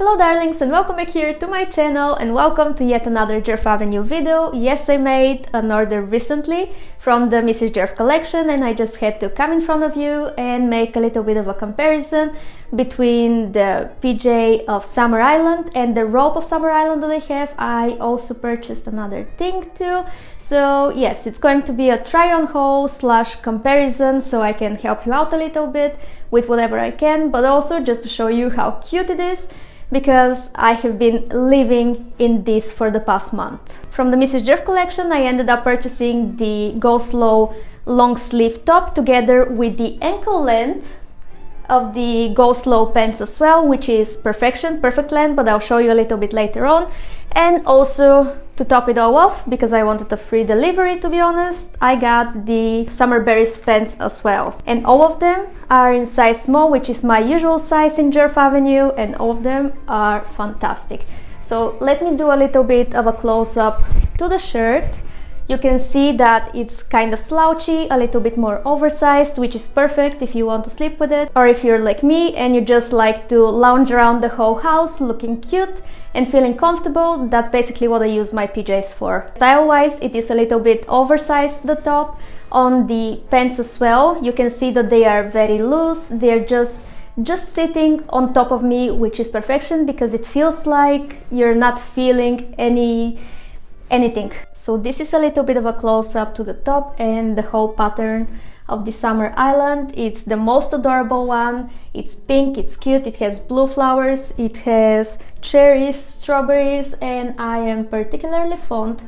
Hello darlings, and welcome back here to my channel, and welcome to yet another Djerf Avenue video. Yes, I made an order recently from the Mrs. Djerf collection, and I just had to come in front of you and make a little bit of a comparison between the PJ of Summer Island and the robe of Summer Island that I have. I also purchased another thing too. So yes, it's going to be a try-on haul slash comparison, so I can help you out a little bit with whatever I can, but also just to show you how cute it is, because I have been living in this for the past month. From the Mrs. Djerf collection, I ended up purchasing the Go Slow long sleeve top together with the ankle length of the Go Slow pants as well, which is perfect length, but I'll show you a little bit later on. And also, to top it all off, because I wanted a free delivery, to be honest, I got the Summer Berries pants as well. And all of them are in size small, which is my usual size in Djerf Avenue, and all of them are fantastic. So let me do a little bit of a close-up to the shirt. You can see that it's kind of slouchy, a little bit more oversized, which is perfect if you want to sleep with it, or if you're like me and you just like to lounge around the whole house looking cute and feeling comfortable. That's basically what I use my PJs for. Style-wise, it is a little bit oversized, the top. On the pants as well, you can see that they are very loose. They're just sitting on top of me, which is perfection, because it feels like you're not feeling anything. So this is a little bit of a close-up to the top and the whole pattern of the Summer Island. It's the most adorable one. It's pink, it's cute, it has blue flowers, it has cherries, strawberries, and I am particularly fond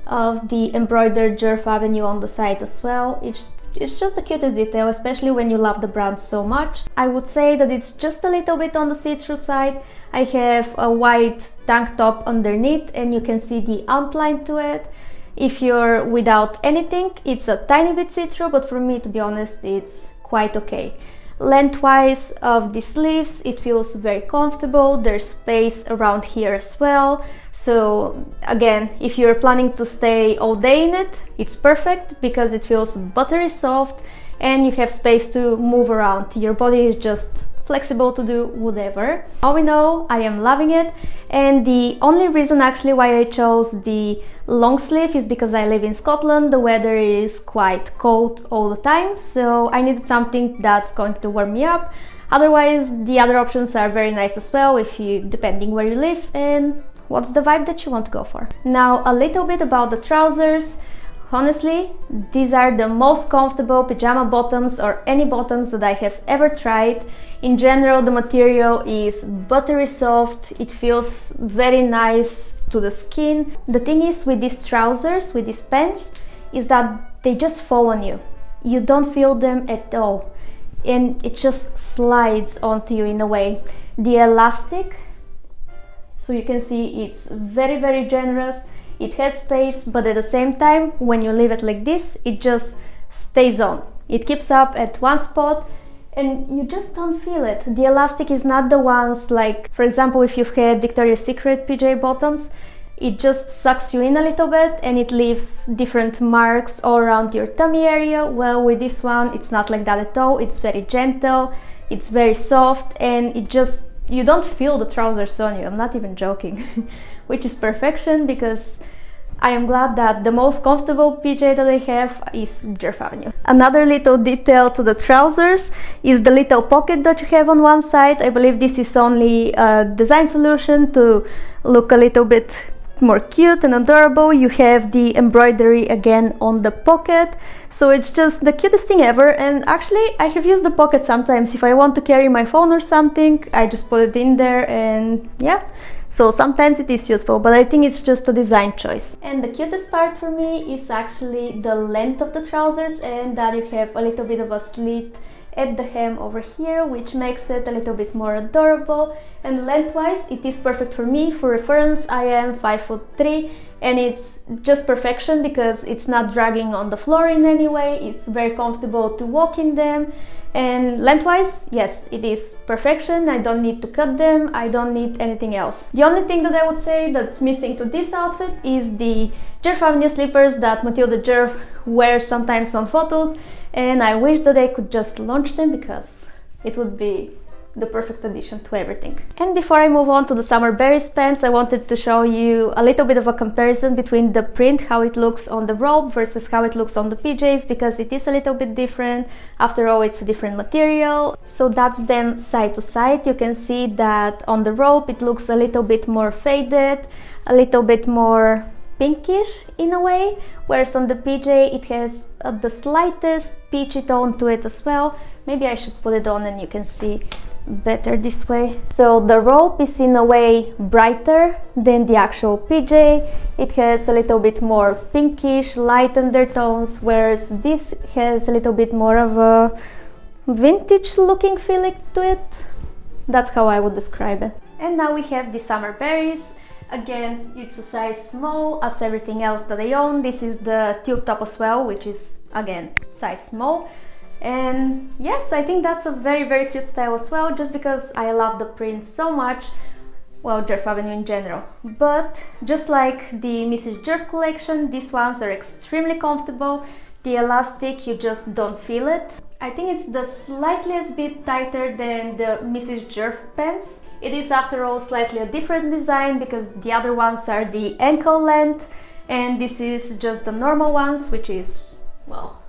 of the embroidered Djerf Avenue on the side as well. It's just the cutest detail, especially when you love the brand so much. I would say that it's just a little bit on the see-through side. I have a white tank top underneath and you can see the outline to it. If you're without anything, it's a tiny bit see-through, but for me, to be honest, it's quite okay. Lengthwise of the sleeves, it feels very comfortable. There's space around here as well. So again, if you're planning to stay all day in it, it's perfect because it feels buttery soft and you have space to move around. Your body is just flexible to do whatever. All in all, I am loving it, and the only reason actually why I chose the long sleeve is because I live in Scotland. The weather is quite cold all the time, so I needed something that's going to warm me up. Otherwise, the other options are very nice as well, depending where you live and what's the vibe that you want to go for. Now, a little bit about the trousers. Honestly, these are the most comfortable pajama bottoms or any bottoms that I have ever tried. In general, the material is buttery soft, it feels very nice to the skin. The thing is with these trousers, with these pants, is that they just fall on you. You don't feel them at all, and it just slides onto you in a way. The elastic, so you can see it's very generous. It has space, but at the same time, when you leave it like this, it just stays on. It keeps up at one spot and you just don't feel it. The elastic is not the ones like, for example, if you've had Victoria's Secret PJ bottoms, it just sucks you in a little bit and it leaves different marks all around your tummy area. Well, with this one, it's not like that at all. It's very gentle, it's very soft, and you don't feel the trousers on you. I'm not even joking. Which is perfection, because I am glad that the most comfortable PJ that I have is Djerf Avenue. Another little detail to the trousers is the little pocket that you have on one side. I believe this is only a design solution to look a little bit more cute and adorable. You have the embroidery again on the pocket, so it's just the cutest thing ever. And actually, I have used the pocket sometimes if I want to carry my phone or something. I just put it in there, and yeah, so sometimes it is useful, but I think it's just a design choice. And the cutest part for me is actually the length of the trousers, and that you have a little bit of a slit at the hem over here, which makes it a little bit more adorable. And lengthwise, it is perfect for me. For reference, I am 5'3", and it's just perfection because it's not dragging on the floor in any way. It's very comfortable to walk in them. And lengthwise, yes, it is perfection. I don't need to cut them, I don't need anything else. The only thing that I would say that's missing to this outfit is the Djerf Avenue slippers that Matilda Djerf wears sometimes on photos, and I wish that I could just launch them because it would be the perfect addition to everything. And before I move on to the Summer Berries pants, I wanted to show you a little bit of a comparison between the print, how it looks on the robe versus how it looks on the PJs, because it is a little bit different. After all, it's a different material. So that's them side to side. You can see that on the robe it looks a little bit more faded, a little bit more pinkish in a way, whereas on the PJ it has the slightest peachy tone to it as well. Maybe I should put it on and you can see better this way. So the robe is in a way brighter than the actual PJ. It has a little bit more pinkish light undertones, whereas this has a little bit more of a vintage looking feeling to it. That's how I would describe it. And now we have the Summer Berries. Again, it's a size small as everything else that I own. This is the tube top as well, which is again size small. And yes, I think that's a very cute style as well, just because I love the print so much. Well, Djerf Avenue in general. But just like the Mrs. Djerf collection, these ones are extremely comfortable. The elastic, you just don't feel it. I think it's the slightest bit tighter than the Mrs. Djerf pants. It is after all slightly a different design because the other ones are the ankle length and this is just the normal ones, which is, well,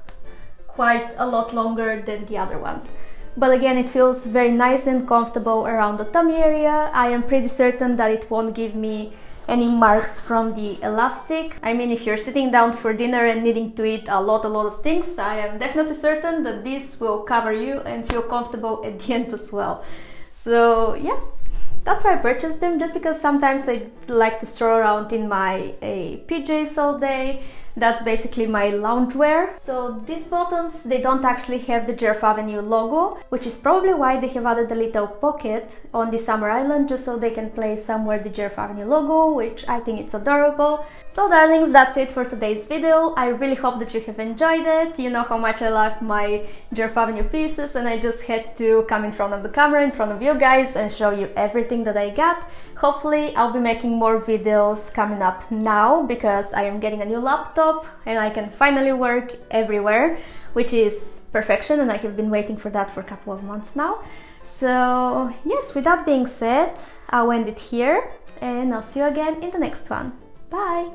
quite a lot longer than the other ones. But again, it feels very nice and comfortable around the tummy area. I am pretty certain that it won't give me any marks from the elastic. I mean, if you're sitting down for dinner and needing to eat a lot of things, I am definitely certain that this will cover you and feel comfortable at the end as well. So yeah, that's why I purchased them, just because sometimes I like to stroll around in my PJs all day. That's basically my loungewear. So these bottoms, they don't actually have the Djerf Avenue logo, which is probably why they have added a little pocket on the summer island, just so they can place somewhere the Djerf Avenue logo, which I think it's adorable. So darlings, that's it for today's video. I really hope that you have enjoyed it. You know how much I love my Djerf Avenue pieces, and I just had to come in front of the camera, in front of you guys, and show you everything that I got. Hopefully I'll be making more videos coming up now, because I am getting a new laptop and I can finally work everywhere, which is perfection, and I have been waiting for that for a couple of months now. So yes, with that being said, I'll end it here and I'll see you again in the next one. Bye!